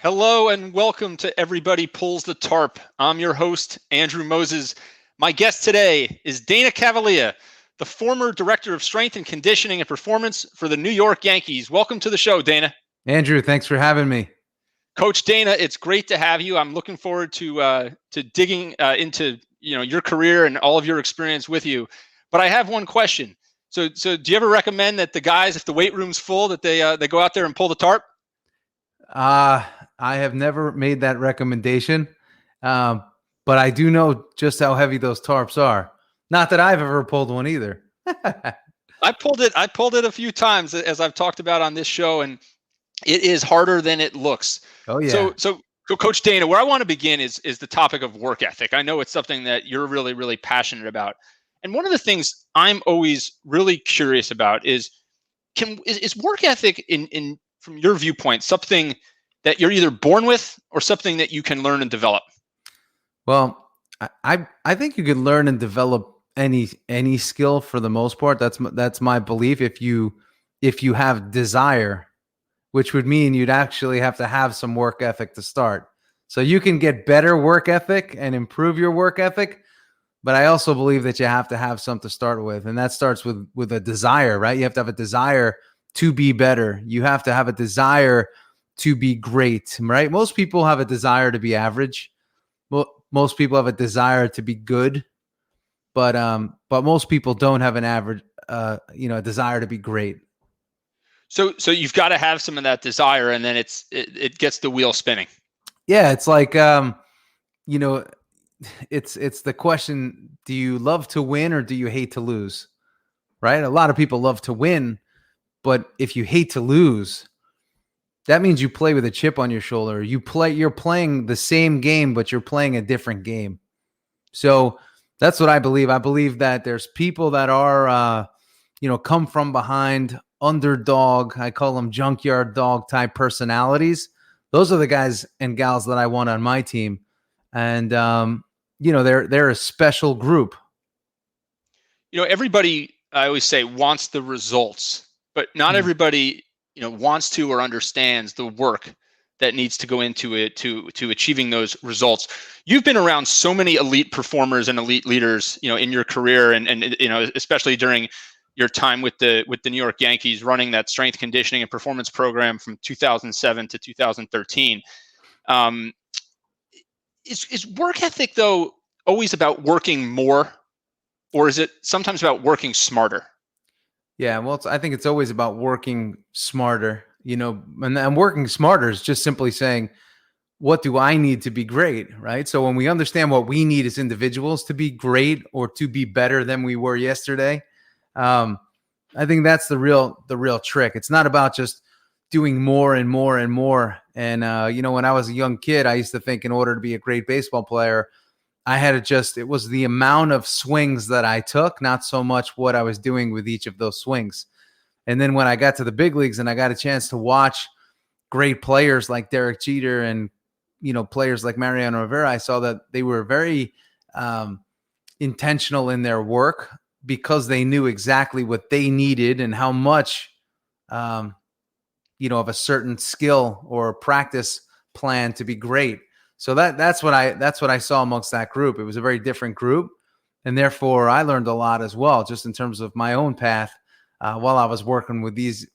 Hello and welcome to Everybody Pulls the Tarp. I'm your host, Andrew Moses. My guest today is Dana Cavalea, the former Director of Strength and Conditioning and Performance for the New York Yankees. Welcome to the show, Dana. Andrew, thanks for having me. Coach Dana, it's great to have you. I'm looking forward to digging into your career and all of your experience with you. But I have one question. So do you ever recommend that the guys, if the weight room's full, that they go out there and pull the tarp? I have never made that recommendation, but I do know just how heavy those tarps are. Not that I've ever pulled one either. I pulled it a few times, as I've talked about on this show, and it is harder than it looks. Oh yeah. So Coach Dana, where I want to begin is the topic of work ethic. I know it's something that you're really, really passionate about. And one of the things I'm always really curious about is work ethic in from your viewpoint something that you're either born with or something that you can learn and develop? Well, I think you can learn and develop any skill for the most part. That's my belief. If you have desire, which would mean you'd actually have to have some work ethic to start. So you can get better work ethic and improve your work ethic, but I also believe that you have to have something to start with, and that starts with a desire, right? You have to have a desire to be better. You have to have a desire to be great, right? Most people have a desire to be average. Most people have a desire to be good, but most people don't have an average, a desire to be great. So you've got to have some of that desire, and then it gets the wheel spinning. Yeah, it's like it's the question: do you love to win or do you hate to lose? Right? A lot of people love to win, but if you hate to lose, that means you play with a chip on your shoulder. You're playing the same game, but you're playing a different game. So that's what I believe. I believe that there's people that are, come from behind, underdog. I call them junkyard dog type personalities. Those are the guys and gals that I want on my team. And, they're a special group. Everybody, I always say, wants the results, but not everybody wants to or understands the work that needs to go into it to achieving those results. You've been around so many elite performers and elite leaders, in your career, and especially during your time with the New York Yankees, running that strength conditioning and performance program from 2007 to 2013. Is work ethic though always about working more, or is it sometimes about working smarter? Yeah, well, I think it's always about working smarter, and working smarter is just simply saying, what do I need to be great, right? So when we understand what we need as individuals to be great or to be better than we were yesterday, I think that's the real trick. It's not about just doing more and more and more. And, when I was a young kid, I used to think in order to be a great baseball player, it was the amount of swings that I took, not so much what I was doing with each of those swings. And then when I got to the big leagues and I got a chance to watch great players like Derek Jeter and, players like Mariano Rivera, I saw that they were very intentional in their work because they knew exactly what they needed and how much, of a certain skill or practice plan to be great. So that's what I saw amongst that group. It was a very different group, and therefore I learned a lot as well, just in terms of my own path while I was working with these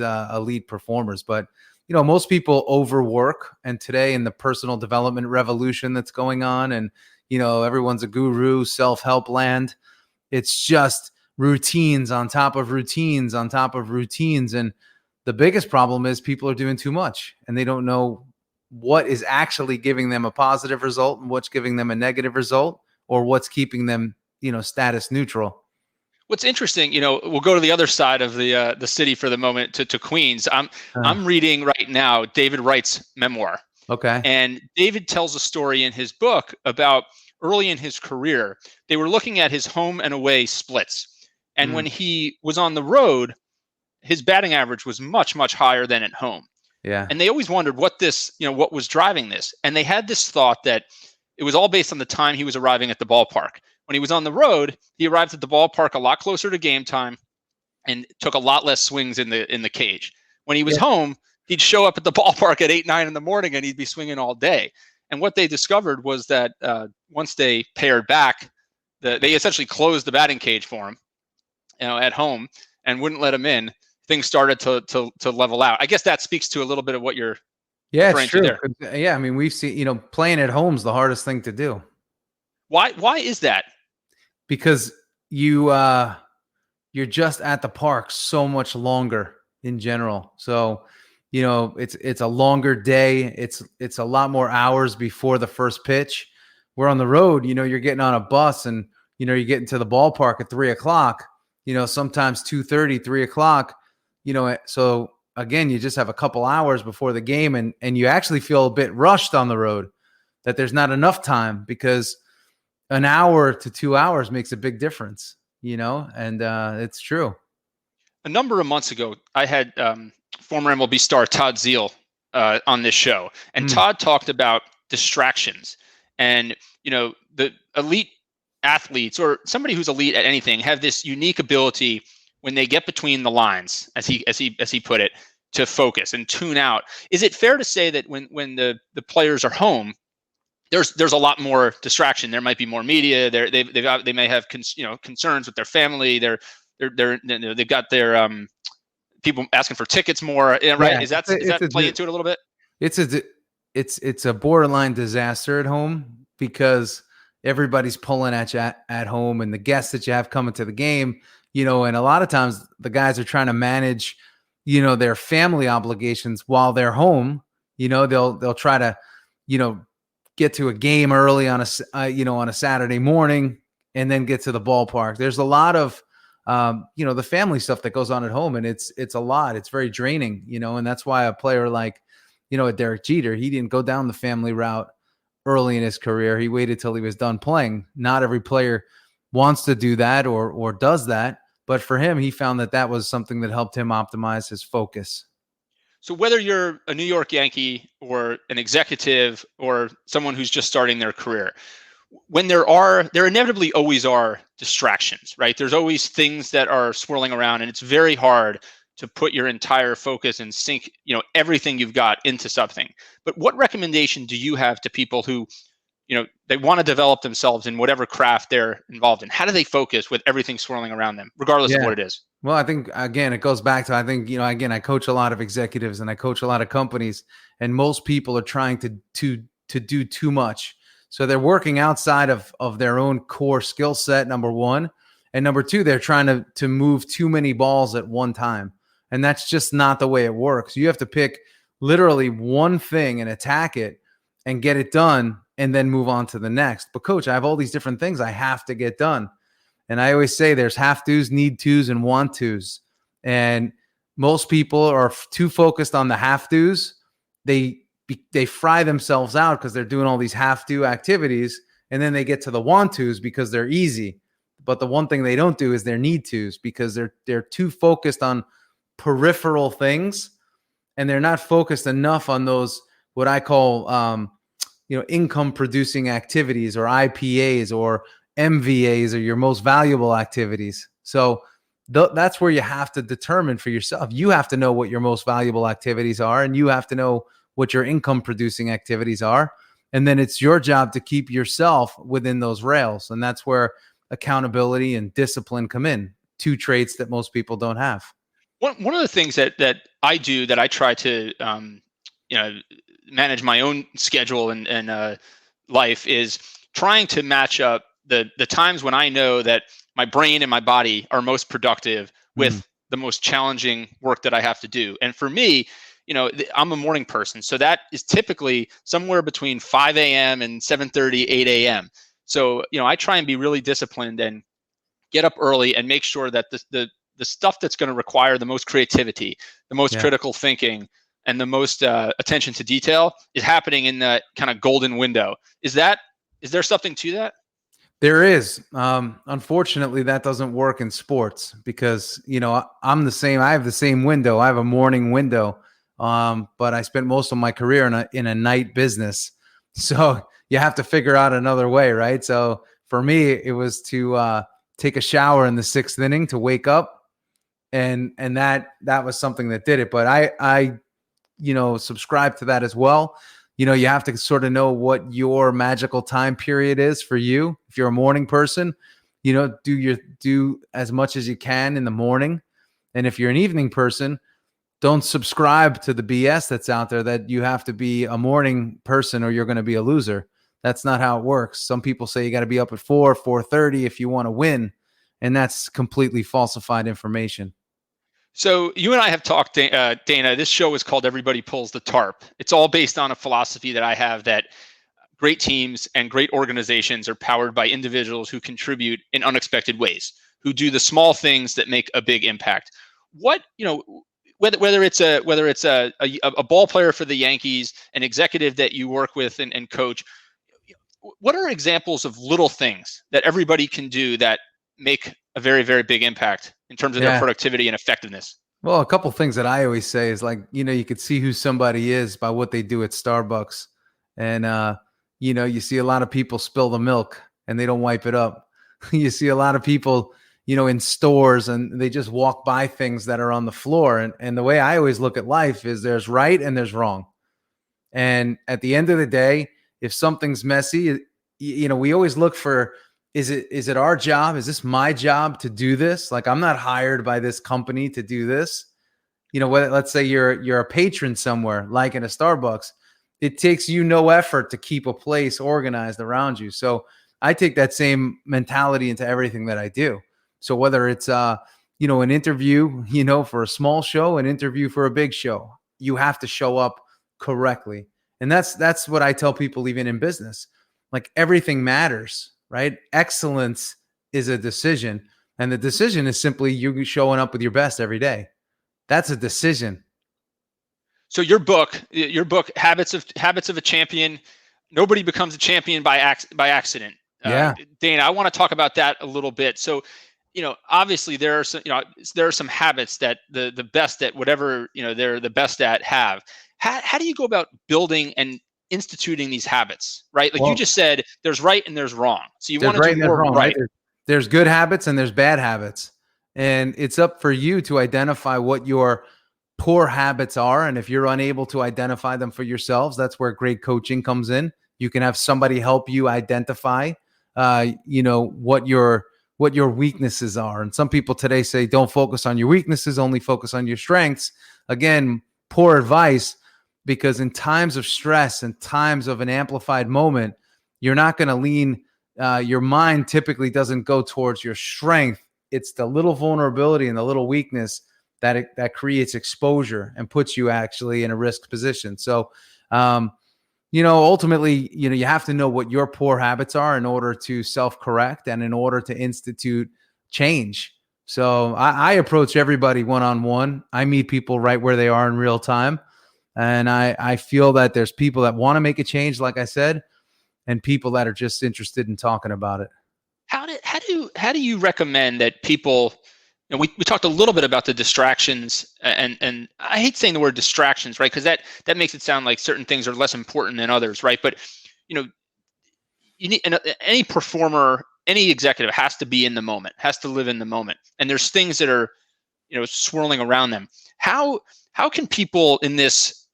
elite performers. But most people overwork, and today in the personal development revolution that's going on, and everyone's a guru, self-help land. It's just routines on top of routines on top of routines, and the biggest problem is people are doing too much, and they don't know what is actually giving them a positive result and what's giving them a negative result, or what's keeping them, status neutral. What's interesting, we'll go to the other side of the city for the moment to Queens. I'm reading right now David Wright's memoir. Okay. And David tells a story in his book about early in his career, they were looking at his home and away splits. And when he was on the road, his batting average was much, much higher than at home. Yeah. And they always wondered what was driving this. And they had this thought that it was all based on the time he was arriving at the ballpark. When he was on the road, he arrived at the ballpark a lot closer to game time and took a lot less swings in the cage. When he was home, he'd show up at the ballpark at 8, 9 in the morning, and he'd be swinging all day. And what they discovered was that once they pared back, they essentially closed the batting cage for him, at home, and wouldn't let him in. Things started to level out. I guess that speaks to a little bit of what you're referring to there. Yeah, I mean, we've seen, playing at home is the hardest thing to do. Why is that? Because you're just at the park so much longer in general. So, it's a longer day. It's a lot more hours before the first pitch. We're on the road, you're getting on a bus and, you're getting to the ballpark at 3:00, sometimes 2:30, 3:00, so again, you just have a couple hours before the game and you actually feel a bit rushed on the road, that there's not enough time, because an hour to 2 hours makes a big difference, and it's true. A number of months ago, I had former MLB star Todd Zeal on this show, and Todd talked about distractions. And the elite athletes, or somebody who's elite at anything, have this unique ability when they get between the lines, as he put it, to focus and tune out. Is it fair to say that when the players are home, there's a lot more distraction? There might be more media. They may have concerns with their family. They've got their people asking for tickets more. Right? Yeah, Does that play into it a little bit? It's a borderline disaster at home, because everybody's pulling at you at home, and the guests that you have coming to the game, and a lot of times the guys are trying to manage, their family obligations while they're home. They'll try to, get to a game early on a Saturday morning, and then get to the ballpark. There's a lot of, the family stuff that goes on at home, and it's a lot. It's very draining, and that's why a player like, Derek Jeter, he didn't go down the family route early in his career. He waited till he was done playing. Not every player wants to do that or does that, but for him, he found that was something that helped him optimize his focus. So whether you're a New York Yankee or an executive or someone who's just starting their career, when there inevitably always are distractions, right? There's always things that are swirling around, and it's very hard to put your entire focus and sink, everything you've got into something. But what recommendation do you have to people who, they want to develop themselves in whatever craft they're involved in? How do they focus with everything swirling around them, regardless of what it is? Well, I think, again, it goes back to, again, I coach a lot of executives and I coach a lot of companies, and most people are trying to do too much. So they're working outside of their own core skill set, number one. And number two, they're trying to move too many balls at one time. And that's just not the way it works. You have to pick literally one thing and attack it and get it done, and then move on to the next. But coach, I have all these different things I have to get done. And I always say there's have tos, need tos, and want tos. And most people are too focused on the have tos. They fry themselves out because they're doing all these have to activities, and then they get to the want tos because they're easy. But the one thing they don't do is their need tos, because they're too focused on peripheral things, and they're not focused enough on those, what I call income producing activities, or IPAs, or MVAs, or your most valuable activities. So that's where you have to determine for yourself. You have to know what your most valuable activities are, and you have to know what your income producing activities are. And then it's your job to keep yourself within those rails. And that's where accountability and discipline come in, two traits that most people don't have. One of the things that I do, that I try to manage my own schedule and life, is trying to match up the times when I know that my brain and my body are most productive with the most challenging work that I have to do. And for me, I'm a morning person, so that is typically somewhere between 5 a.m. and 7:30, 8 a.m. So, I try and be really disciplined and get up early and make sure that the stuff that's going to require the most creativity, the most critical thinking, and the most attention to detail is happening in that kind of golden window. Is there something to that? There is. Unfortunately, that doesn't work in sports, because, I'm the same. I have the same window. I have a morning window, but I spent most of my career in a night business. So you have to figure out another way, right? So for me, it was to take a shower in the sixth inning to wake up. And that was something that did it. But I subscribe to that as well. You have to sort of know what your magical time period is for you. If you're a morning person, do as much as you can in the morning. And if you're an evening person, don't subscribe to the BS that's out there that you have to be a morning person or you're going to be a loser. That's not how it works. Some people say you got to be up at 4:30 if you want to win. And that's completely falsified information. So you and I have talked, Dana. This show is called Everybody Pulls the Tarp. It's all based on a philosophy that I have that great teams and great organizations are powered by individuals who contribute in unexpected ways, who do the small things that make a big impact. Whether it's a ball player for the Yankees, an executive that you work with and coach, what are examples of little things that everybody can do that make a very, very big impact in terms of their productivity and effectiveness? Well, a couple things that I always say is like, you could see who somebody is by what they do at Starbucks. And, you see a lot of people spill the milk and they don't wipe it up. You see a lot of people, in stores and they just walk by things that are on the floor. And the way I always look at life is there's right and there's wrong. And at the end of the day, if something's messy, we always look for, is it our job? Is this my job to do this? Like, I'm not hired by this company to do this. Let's say you're a patron somewhere, like in a Starbucks, it takes you no effort to keep a place organized around you. So I take that same mentality into everything that I do. So whether it's, an interview, for a small show, an interview for a big show, you have to show up correctly. And that's what I tell people, even in business, like everything matters, right? Excellence is a decision. And the decision is simply you showing up with your best every day. That's a decision. So your book, Habits of a Champion. Nobody becomes a champion by accident. Yeah. Dana, I want to talk about that a little bit. So, obviously there are some habits that the best at whatever, they're the best at have. How do you go about building and instituting these habits, right? Like you just said, there's right and there's wrong. So you want to do more right. There's good habits and there's bad habits. And it's up for you to identify what your poor habits are. And if you're unable to identify them for yourselves, that's where great coaching comes in. You can have somebody help you identify, what your weaknesses are. And some people today say, don't focus on your weaknesses, only focus on your strengths. Again, poor advice, because in times of stress and times of an amplified moment, you're not going to lean. Your mind typically doesn't go towards your strength. It's the little vulnerability and the little weakness that creates exposure and puts you actually in a risk position. So, ultimately, you have to know what your poor habits are in order to self-correct and in order to institute change. So I approach everybody one-on-one. I meet people right where they are in real time. And I feel that there's people that want to make a change, like I said, and people that are just interested in talking about it. How do you recommend that people, we talked a little bit about the distractions, and I hate saying the word distractions, right? Because that makes it sound like certain things are less important than others, right? But you need any performer, any executive has to be in the moment, has to live in the moment, and there's things that are swirling around them. How can people in this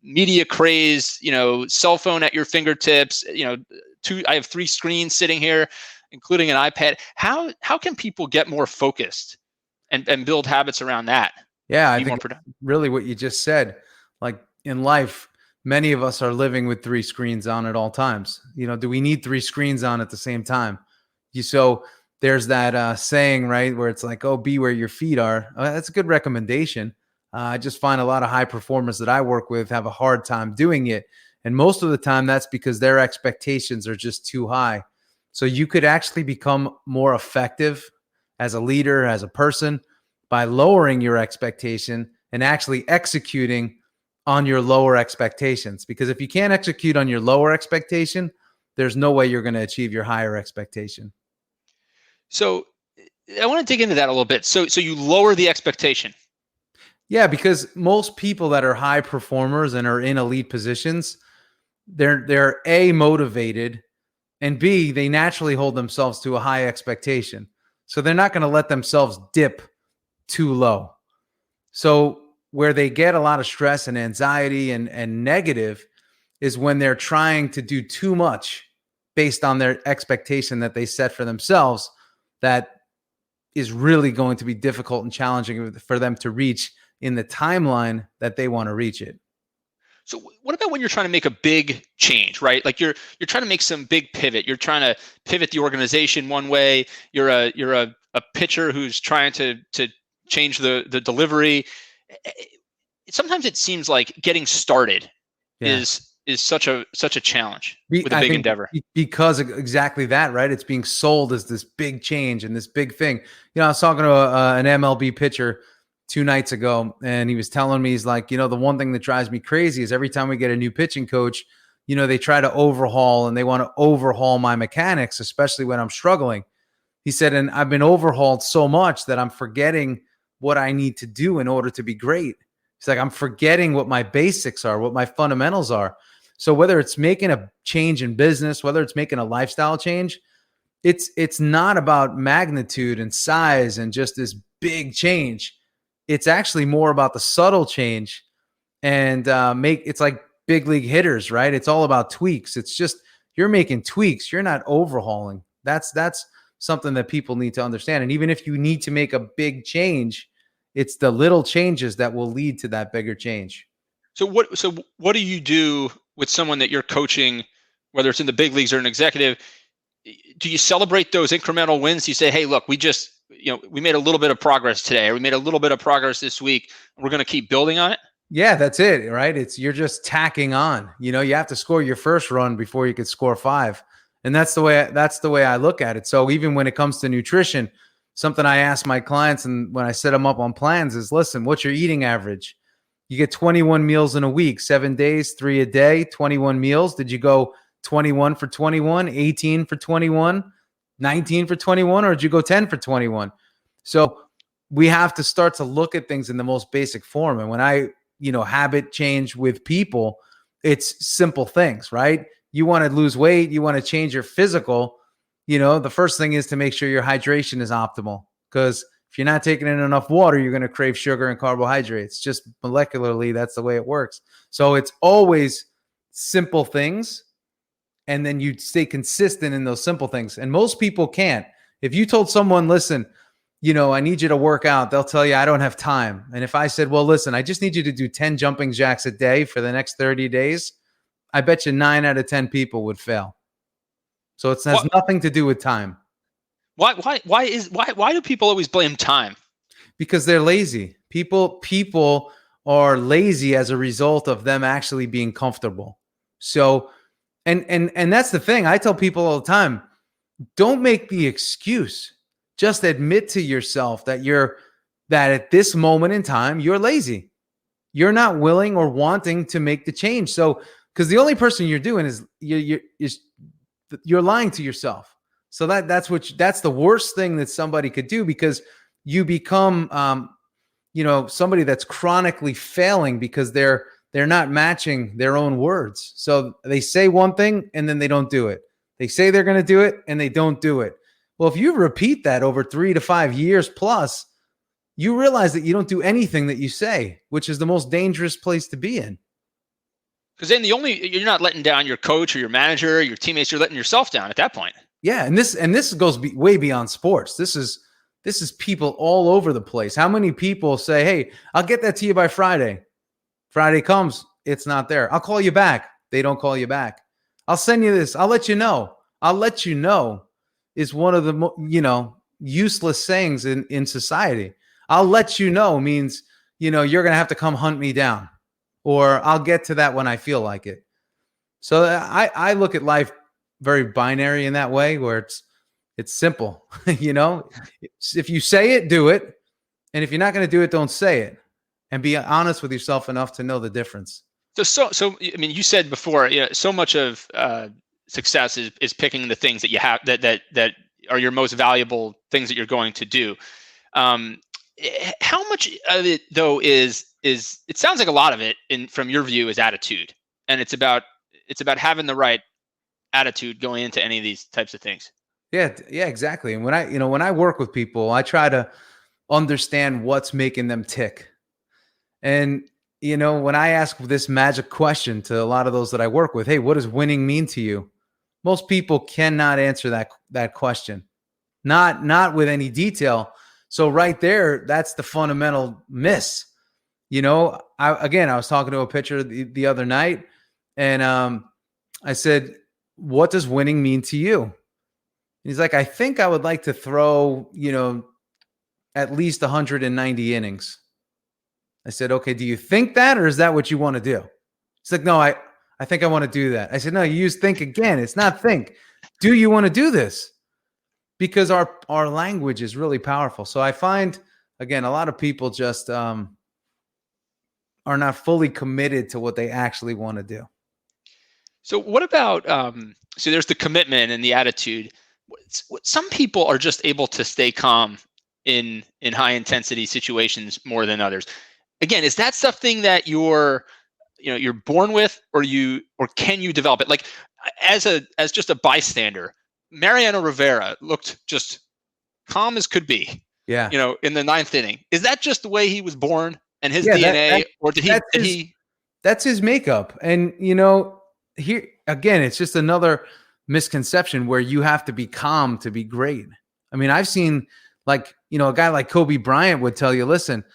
media craze, cell phone at your fingertips, I have 3 screens sitting here, including an iPad. How can people get more focused and build habits around that? Yeah, I think really what you just said, like in life, many of us are living with 3 screens on at all times. Do we need 3 screens on at the same time? So there's that saying, right, where it's like, oh, be where your feet are. That's a good recommendation. I just find a lot of high performers that I work with have a hard time doing it. And most of the time that's because their expectations are just too high. So you could actually become more effective as a leader, as a person, by lowering your expectation and actually executing on your lower expectations. Because if you can't execute on your lower expectation, there's no way you're going to achieve your higher expectation. So I want to dig into that a little bit. So you lower the expectation. Yeah, because most people that are high performers and are in elite positions, they're A, motivated, and B, they naturally hold themselves to a high expectation. So they're not going to let themselves dip too low. So where they get a lot of stress and anxiety and negative is when they're trying to do too much based on their expectation that they set for themselves. That is really going to be difficult and challenging for them to reach in the timeline that they want to reach it. So what about when you're trying to make a big change, right? Like you're trying to make some big pivot. You're trying to pivot the organization one way. You're a pitcher who's trying to change the delivery. Sometimes it seems like getting started is such a challenge with a big endeavor. Because exactly that, right? It's being sold as this big change and this big thing. I was talking to an MLB pitcher 2 nights ago, and he was telling me, he's like, the one thing that drives me crazy is every time we get a new pitching coach, they try to overhaul, and they want to overhaul my mechanics, especially when I'm struggling. He said, and I've been overhauled so much that I'm forgetting what I need to do in order to be great. He's like, I'm forgetting what my basics are, what my fundamentals are. So whether it's making a change in business, whether it's making a lifestyle change, it's not about magnitude and size and just this big change. It's actually more about the subtle change, and it's like big league hitters, right? It's all about tweaks. It's just, you're making tweaks. You're not overhauling. That's something that people need to understand. And even if you need to make a big change, it's the little changes that will lead to that bigger change. So what do you do with someone that you're coaching, whether it's in the big leagues or an executive? Do you celebrate those incremental wins? You say, hey, look, we just, we made a little bit of progress today, or we made a little bit of progress this week. We're going to keep building on it. Yeah, that's it, right? You're just tacking on. You have to score your first run before you could score 5. And that's the way I look at it. So even when it comes to nutrition, something I ask my clients, and when I set them up on plans, is, listen, what's your eating average? You get 21 meals in a week, 7 days, 3 a day, 21 meals. Did you go 21 for 21, 18 for 21, 19 for 21, or did you go 10 for 21? So we have to start to look at things in the most basic form. And when I, habit change with people, it's simple things, right? You want to lose weight, you want to change your physical, the first thing is to make sure your hydration is optimal, because if you're not taking in enough water, you're going to crave sugar and carbohydrates. Just molecularly, that's the way it works. So it's always simple things, and then you stay consistent in those simple things. And most people can't. If you told someone, listen, I need you to work out, they'll tell you, I don't have time. And if I said, well, listen, I just need you to do 10 jumping jacks a day for the next 30 days, I bet you 9 out of 10 people would fail. So it has nothing to do with time. Why do people always blame time? Because they're lazy. People are lazy as a result of them actually being comfortable. So, and that's the thing. I tell people all the time, don't make the excuse. Just admit to yourself that at this moment in time, you're lazy. You're not willing or wanting to make the change. So, because the only person you're doing is you're lying to yourself. So that's the worst thing that somebody could do, because you become, somebody that's chronically failing because they're not matching their own words. So they say one thing and then they don't do it. They say they're going to do it and they don't do it. Well, if you repeat that over 3 to 5 years plus, you realize that you don't do anything that you say, which is the most dangerous place to be in. Because then you're not letting down your coach or your manager, or your teammates. You're letting yourself down at that point. Yeah, and this goes way beyond sports. This is people all over the place. How many people say, "Hey, I'll get that to you by Friday." Friday comes, it's not there. I'll call you back. They don't call you back. I'll send you this. I'll let you know. I'll let you know is one of the useless sayings in society. I'll let you know means you're going to have to come hunt me down, or I'll get to that when I feel like it. So I look at life very binary in that way, where it's simple. If you say it, do it. And if you're not going to do it, don't say it, and be honest with yourself enough to know the difference. So I mean, you said before, so much of success is picking the things that you have that are your most valuable things that you're going to do. How much of it though is it sounds like a lot of it from your view is attitude, and it's about having the right attitude going into any of these types of things. Yeah, exactly. And when I work with people, I try to understand what's making them tick. And, when I ask this magic question to a lot of those that I work with, hey, what does winning mean to you? Most people cannot answer that question. Not with any detail. So right there, that's the fundamental miss. I was talking to a pitcher the other night, and I said, what does winning mean to you? He's like, I think I would like to throw, at least 190 innings. I said, okay, do you think that, or is that what you want to do? He's like, no, I think I want to do that. I said, no, you use think again. It's not think. Do you want to do this? Because our language is really powerful. So I find, again, a lot of people just are not fully committed to what they actually want to do. So what about, so there's the commitment and the attitude. Some people are just able to stay calm in high intensity situations more than others. Again, is that something that you're born with, or can you develop it? Like as just a bystander, Mariano Rivera looked just calm as could be. Yeah. In the ninth inning. Is that just the way he was born and his DNA, or did he? That's his makeup. And here again, it's just another misconception where you have to be calm to be great. I mean, I've seen a guy like Kobe Bryant would tell you, listen,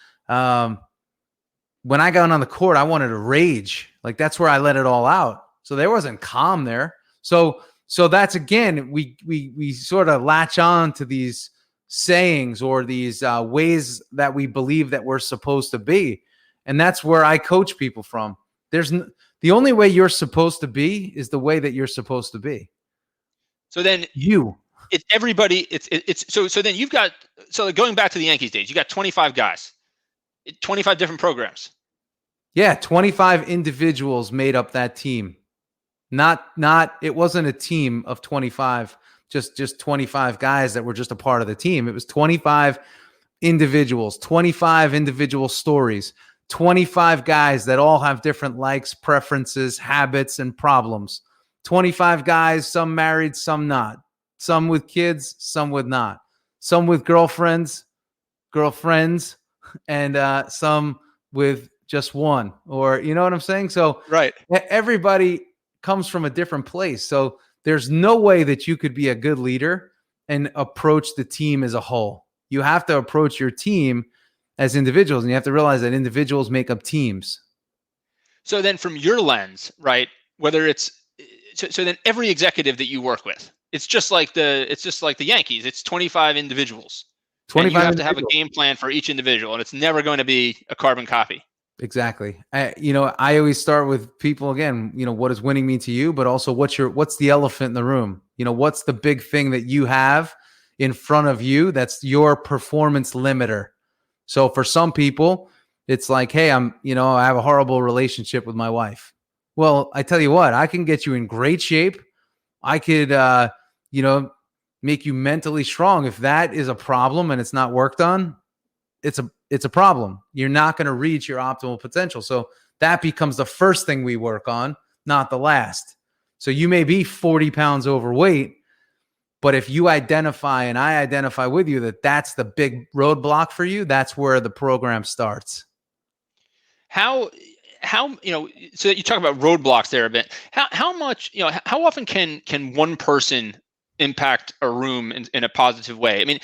when I got on the court, I wanted to rage. Like that's where I let it all out. So there wasn't calm there. So that's, again, we sort of latch on to these sayings or these ways that we believe that we're supposed to be. And that's where I coach people from. The only way you're supposed to be is the way that you're supposed to be. So then it's everybody. So then you've got, going back to the Yankees days, you got 25 guys, 25 different programs. Yeah. 25 individuals made up that team. It wasn't a team of 25, just 25 guys that were just a part of the team. It was 25 individuals, 25 individual stories, 25 guys that all have different likes, preferences, habits, and problems. 25 guys, some married, some not. Some with kids, some with not. Some with girlfriends, and some with just one. Or, you know what I'm saying? So right. Everybody comes from a different place. So there's no way that you could be a good leader and approach the team as a whole. You have to approach your team as individuals, and you have to realize that individuals make up teams. So then from your lens, right, whether it's so then every executive that you work with, it's just like the Yankees. It's 25 individuals. 25 and you have to have a game plan for each individual, and it's never going to be a carbon copy. Exactly. I always start with people again, what does winning mean to you, but also what's the elephant in the room? What's the big thing that you have in front of you that's your performance limiter? So for some people, it's like, hey, I have a horrible relationship with my wife. Well, I tell you what, I can get you in great shape. I could, make you mentally strong. If that is a problem and it's not worked on, it's a problem. You're not going to reach your optimal potential. So that becomes the first thing we work on, not the last. So you may be 40 pounds overweight, but if you identify and I identify with you that that's the big roadblock for you, that's where the program starts. How so you talk about roadblocks there a bit. How much, how often can one person impact a room in a positive way? I mean,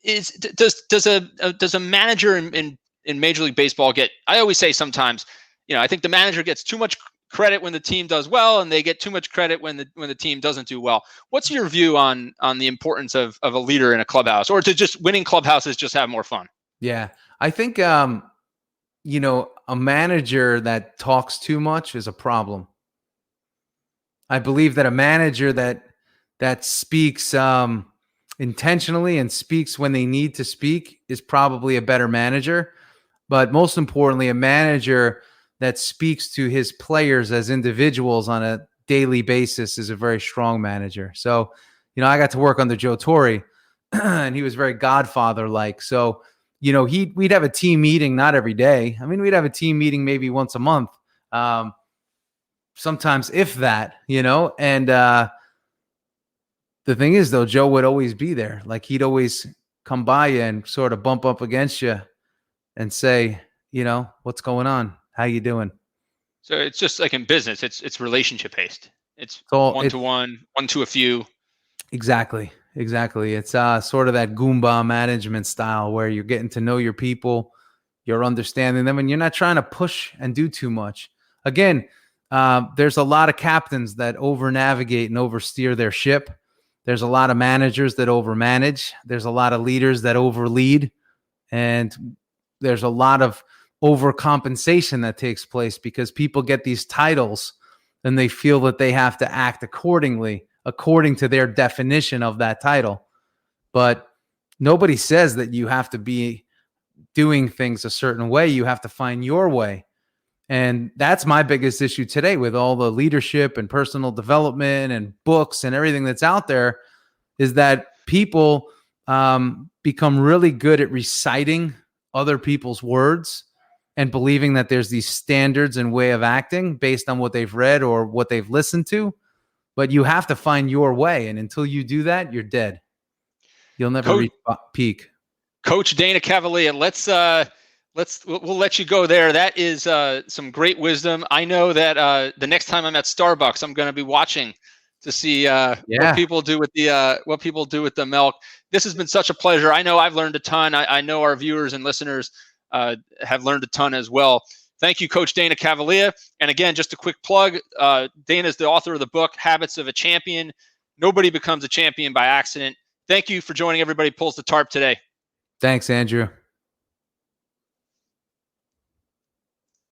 does a manager in Major League Baseball get, I always say sometimes, I think the manager gets too much credit when the team does well, and they get too much credit when the team doesn't do well. What's your view on the importance of a leader in a clubhouse, or to just winning clubhouses just have more fun? Yeah, I think a manager that talks too much is a problem. I believe that a manager that speaks intentionally and speaks when they need to speak is probably a better manager. But most importantly, a manager that speaks to his players as individuals on a daily basis is a very strong manager. So, I got to work under Joe Torre, and he was very Godfather-like. So, we'd have a team meeting, not every day. I mean, we'd have a team meeting maybe once a month, sometimes if that, and the thing is, though, Joe would always be there. Like, he'd always come by you and sort of bump up against you and say, what's going on? How you doing? So it's just like in business, it's relationship based. It's So one to one, one to a few. exactly. It's sort of that Goomba management style where you're getting to know your people, you're understanding them, and you're not trying to push and do too much. Again, there's a lot of captains that over navigate and oversteer their ship. There's a lot of managers that overmanage. There's a lot of leaders that overlead. And there's a lot of overcompensation that takes place because people get these titles and they feel that they have to act accordingly, according to their definition of that title. But nobody says that you have to be doing things a certain way. You have to find your way. And that's my biggest issue today with all the leadership and personal development and books and everything that's out there, is that people become really good at reciting other people's words and believing that there's these standards and way of acting based on what they've read or what they've listened to. But you have to find your way. And until you do that, you're dead. You'll never reach peak. Coach Dana Cavalea, we'll let you go there. That is some great wisdom. I know that the next time I'm at Starbucks, I'm going to be watching to see what people do with the milk. This has been such a pleasure. I know I've learned a ton. I know our viewers and listeners have learned a ton as well. Thank you, Coach Dana Cavalea. And again, just a quick plug, Dana is the author of the book, Habits of a Champion. Nobody becomes a champion by accident. Thank you for joining Everybody Pulls the Tarp today. Thanks, Andrew.